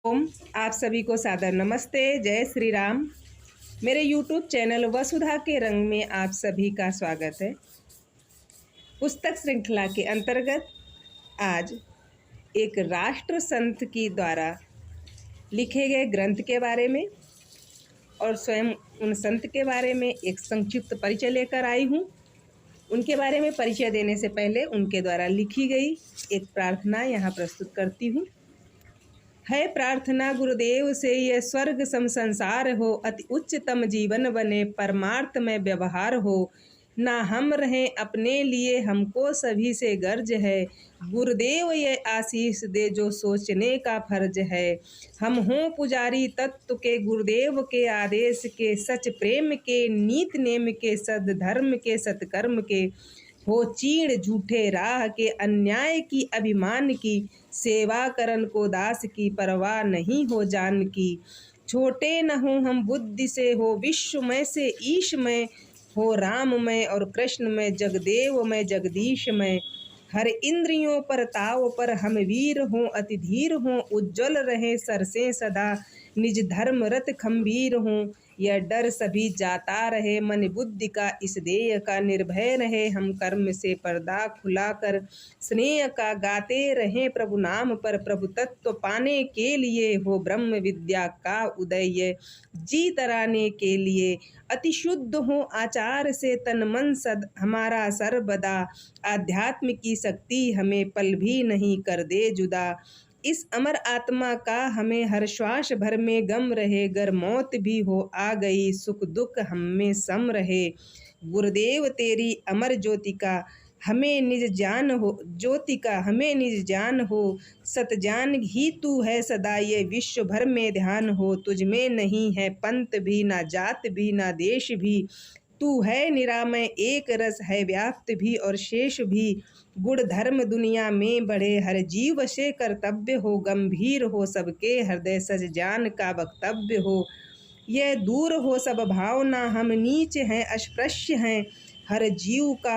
ओम, आप सभी को सादर नमस्ते। जय श्री राम। मेरे YouTube चैनल वसुधा के रंग में आप सभी का स्वागत है। पुस्तक श्रृंखला के अंतर्गत आज एक राष्ट्र संत की द्वारा लिखे गए ग्रंथ के बारे में और स्वयं उन संत के बारे में एक संक्षिप्त परिचय लेकर आई हूँ। उनके बारे में परिचय देने से पहले उनके द्वारा लिखी गई एक प्रार्थना यहाँ प्रस्तुत करती हूँ। है प्रार्थना गुरुदेव से ये स्वर्ग सम संसार हो, अति उच्चतम जीवन बने परमार्थ में व्यवहार हो। ना हम रहें अपने लिए, हमको सभी से गर्ज है। गुरुदेव ये आशीष दे जो सोचने का फर्ज है। हम हों पुजारी तत्व के, गुरुदेव के आदेश के, सच प्रेम के, नीत नेम के, सद्धर्म के, सत्कर्म के। हो चीड़ झूठे राह के, अन्याय की अभिमान की, सेवा करन को दास की, परवाह नहीं हो जान की। छोटे न हो हम बुद्धि से, हो विश्वमय से ईशमय, हो राममय और कृष्णमय, जगदेवमय जगदीशमय। हर इंद्रियों पर ताव पर हम वीर हों, अति धीर हों, उज्ज्वल रहे सरसे सदा, निज धर्म रत खंभीर हों। यह डर सभी जाता रहे, मन बुद्धि का इस देय का, निर्भय रहे हम कर्म से पर्दा खुलाकर। स्नेह का गाते रहे प्रभु नाम पर, प्रभु तत्व पाने के लिए, हो ब्रह्म विद्या का उदय जी तराने के लिए। अति शुद्ध हो आचार से तन मन सद हमारा सर्वदा, आध्यात्म की शक्ति हमें पल भी नहीं कर दे जुदा। इस अमर आत्मा का हमें हर श्वास भर में गम रहे, गर मौत भी हो आ गई सुख दुख हम में सम रहे। गुरुदेव तेरी अमर ज्योति का हमें निज जान हो, ज्योति का हमें निज जान हो। सत जान ही तू है सदा, ये विश्व भर में ध्यान हो। तुझ में नहीं है पंथ भी, ना जात भी, ना देश भी, तू है निरामय एक रस, है व्याप्त भी और शेष भी। गुण धर्म दुनिया में बढ़े, हर जीव से कर्तव्य हो, गंभीर हो सबके हृदय, सच जान का वक्तव्य हो। यह दूर हो सब भावना, हम नीच हैं अस्पृश्य हैं, हर जीव का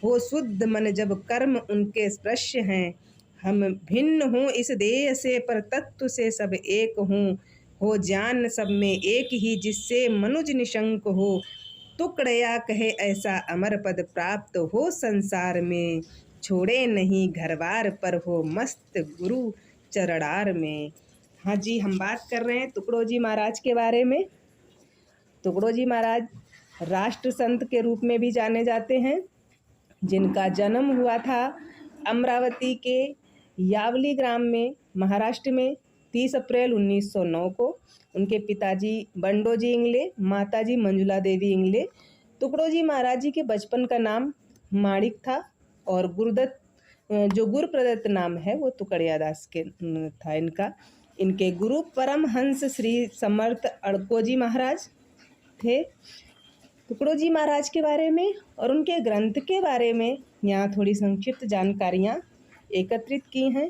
हो शुद्ध मन, जब कर्म उनके स्पृश्य हैं। हम भिन्न हों इस देह से, पर तत्व से सब एक हों, हो ज्ञान सब में एक ही, जिससे मनुज निशंक हो। टुकड़या कहे ऐसा अमर पद, प्राप्त हो संसार में, छोड़े नहीं घरबार पर, हो मस्त गुरु चरणार में। हाँ जी, हम बात कर रहे हैं टुकड़ो जी महाराज के बारे में। टुकड़ो जी महाराज राष्ट्र संत के रूप में भी जाने जाते हैं, जिनका जन्म हुआ था अमरावती के यावली ग्राम में, महाराष्ट्र में 30 अप्रैल 1909 को। उनके पिताजी बंडोजी इंगले, माताजी मंजुला देवी इंगले। टुकड़ो जी महाराज जी के बचपन का नाम माणिक था और गुरुदत्त, जो गुरु प्रदत्त नाम है वो टुकड़िया दास के था इनका। इनके गुरु परमहंस श्री समर्थ अड़कोजी महाराज थे। टुकड़ो जी महाराज के बारे में और उनके ग्रंथ के बारे में यहाँ थोड़ी संक्षिप्त जानकारियाँ एकत्रित की हैं।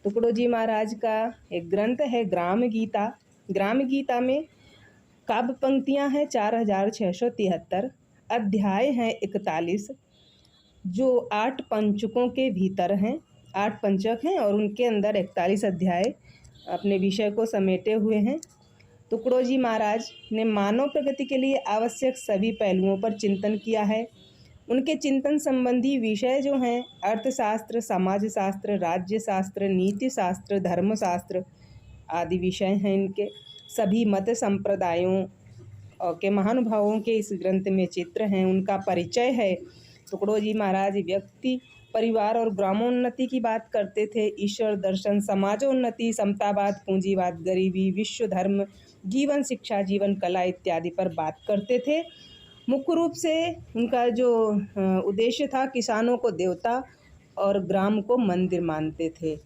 टुकड़ो जी महाराज का एक ग्रंथ है ग्राम गीता। ग्राम गीता में काव्य पंक्तियाँ हैं 4673, अध्याय हैं 41, जो 8 पंचकों के भीतर हैं। 8 पंचक हैं और उनके अंदर 41 अध्याय अपने विषय को समेटे हुए हैं। टुकड़ो जी महाराज ने मानव प्रगति के लिए आवश्यक सभी पहलुओं पर चिंतन किया है। उनके चिंतन संबंधी विषय जो हैं अर्थशास्त्र, समाजशास्त्र, राज्य शास्त्र, नीति शास्त्र, धर्मशास्त्र आदि विषय हैं इनके। सभी मत संप्रदायों के महानुभावों के इस ग्रंथ में चित्र हैं। उनका परिचय है। टुकड़ो जी महाराज व्यक्ति, परिवार और ग्रामोन्नति की बात करते थे। ईश्वर दर्शन, समाजोन्नति, समतावाद, पूंजीवाद, गरीबी, विश्व धर्म, जीवन शिक्षा, जीवन कला इत्यादि पर बात करते थे। मुख्य रूप से उनका जो उद्देश्य था, किसानों को देवता और ग्राम को मंदिर मानते थे।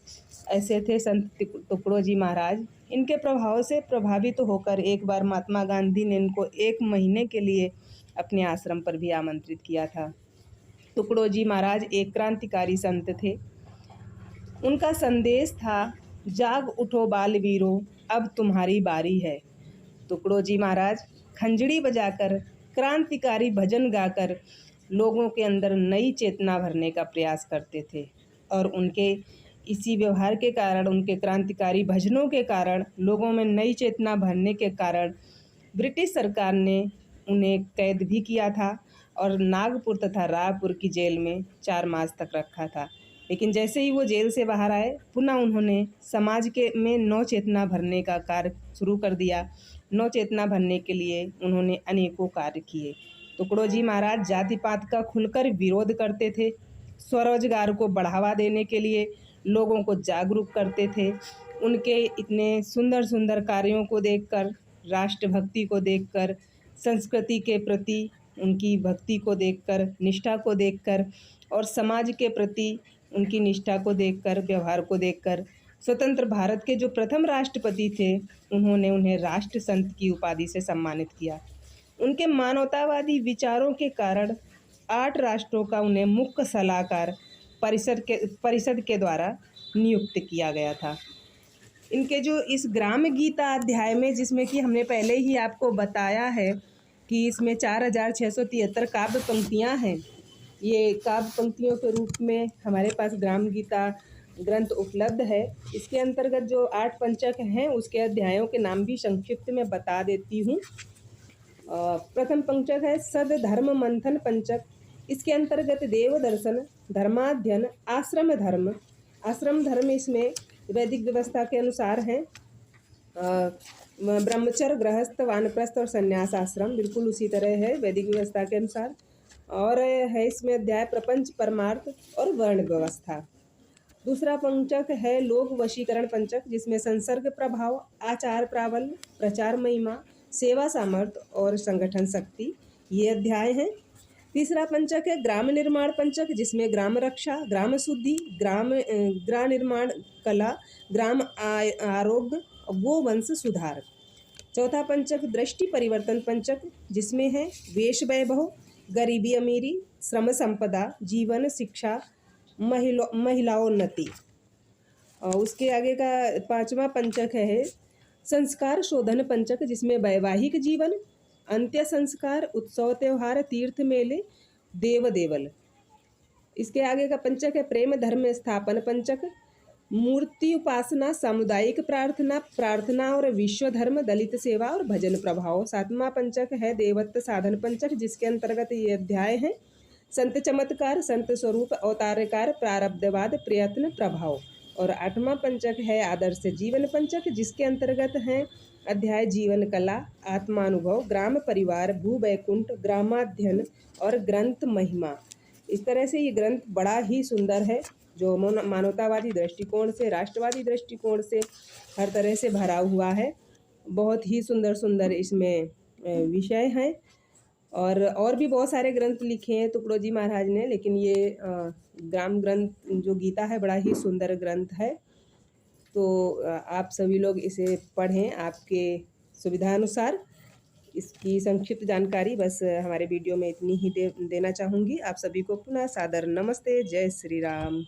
ऐसे थे संत टुकड़ो जी महाराज। इनके प्रभाव से प्रभावित होकर एक बार महात्मा गांधी ने इनको 1 महीने के लिए अपने आश्रम पर भी आमंत्रित किया था। टुकड़ो जी महाराज एक क्रांतिकारी संत थे। उनका संदेश था, जाग उठो बालवीरों, अब तुम्हारी बारी है। टुकड़ो जी महाराज खंजड़ी बजाकर, क्रांतिकारी भजन गाकर लोगों के अंदर नई चेतना भरने का प्रयास करते थे और उनके इसी व्यवहार के कारण, उनके क्रांतिकारी भजनों के कारण, लोगों में नई चेतना भरने के कारण ब्रिटिश सरकार ने उन्हें कैद भी किया था और नागपुर तथा रायपुर की जेल में 4 मास तक रखा था। लेकिन जैसे ही वो जेल से बाहर आए, पुनः उन्होंने समाज के में नव चेतना भरने का कार्य शुरू कर दिया। नव चेतना भरने के लिए उन्होंने अनेकों कार्य किए। तुकडोजी महाराज जाति पात का खुलकर विरोध करते थे। स्वरोजगार को बढ़ावा देने के लिए लोगों को जागरूक करते थे। उनके इतने सुंदर सुंदर कार्यों को देखकर, राष्ट्रभक्ति को देखकर, संस्कृति के प्रति उनकी भक्ति को देखकर, निष्ठा को देखकर और समाज के प्रति उनकी निष्ठा को देखकर, व्यवहार को देखकर स्वतंत्र भारत के जो प्रथम राष्ट्रपति थे, उन्होंने उन्हें राष्ट्र संत की उपाधि से सम्मानित किया। उनके मानवतावादी विचारों के कारण 8 राष्ट्रों का उन्हें मुख्य सलाहकार परिषद के द्वारा नियुक्त किया गया था। इनके जो इस ग्राम गीता अध्याय में, जिसमें कि हमने पहले ही आपको बताया है कि इसमें 4673 काव्य पंक्तियाँ हैं। ये काव्य पंक्तियों के रूप में हमारे पास ग्राम गीता ग्रंथ उपलब्ध है। इसके अंतर्गत जो 8 पंचक हैं, उसके अध्यायों के नाम भी संक्षिप्त में बता देती हूँ। प्रथम पंचक है सद धर्म मंथन पंचक। इसके अंतर्गत देव दर्शन, धर्माध्ययन, आश्रम धर्म। आश्रम धर्म इसमें वैदिक व्यवस्था के अनुसार हैं। ब्रह्मचर्य, गृहस्थ, वानप्रस्थ और संन्यास आश्रम बिल्कुल उसी तरह है वैदिक व्यवस्था के अनुसार। और है इसमें अध्याय प्रपंच, परमार्थ और वर्ण व्यवस्था। दूसरा पंचक है लोक वशीकरण पंचक, जिसमें संसर्ग प्रभाव, आचार प्राबल्य, प्रचार महिमा, सेवा सामर्थ्य और संगठन शक्ति, ये अध्याय हैं। तीसरा पंचक है ग्राम निर्माण पंचक, जिसमें ग्राम रक्षा, ग्राम शुद्धि, गृह निर्माण कला, ग्राम आरोग्य, गोवंश सुधार। चौथा पंचक दृष्टि परिवर्तन पंचक, जिसमें है वेश वैभव, गरीबी अमीरी, श्रम संपदा, जीवन, शिक्षा, महिलाओन्नति। और उसके आगे का 5वां पंचक है संस्कार शोधन पंचक, जिसमें वैवाहिक जीवन, अंत्य संस्कार, उत्सव त्योहार, तीर्थ मेले, देव देवल। इसके आगे का पंचक है प्रेम धर्म स्थापन पंचक, मूर्ति उपासना, सामुदायिक प्रार्थना, प्रार्थना और विश्व धर्म, दलित सेवा और भजन प्रभाव। 7वां पंचक है देवत्व साधन पंचक, जिसके अंतर्गत ये अध्याय है संत चमत्कार, संत स्वरूप, अवतारकार, प्रारब्धवाद, प्रयत्न, प्रभाव। और 8वां पंचक है आदर्श जीवन पंचक, जिसके अंतर्गत हैं अध्याय जीवन कला, आत्मानुभव, ग्राम परिवार, भू वैकुंठ, ग्रामाध्ययन और ग्रंथ महिमा। इस तरह से ये ग्रंथ बड़ा ही सुंदर है, जो मानवतावादी दृष्टिकोण से, राष्ट्रवादी दृष्टिकोण से हर तरह से भरा हुआ है। बहुत ही सुंदर सुंदर इसमें विषय हैं। और भी बहुत सारे ग्रंथ लिखे हैं तुकडोजी महाराज ने, लेकिन ये ग्राम ग्रंथ जो गीता है बड़ा ही सुंदर ग्रंथ है। तो आप सभी लोग इसे पढ़ें आपके सुविधानुसार। इसकी संक्षिप्त जानकारी बस हमारे वीडियो में इतनी ही देना चाहूँगी। आप सभी को पुनः सादर नमस्ते। जय श्री राम।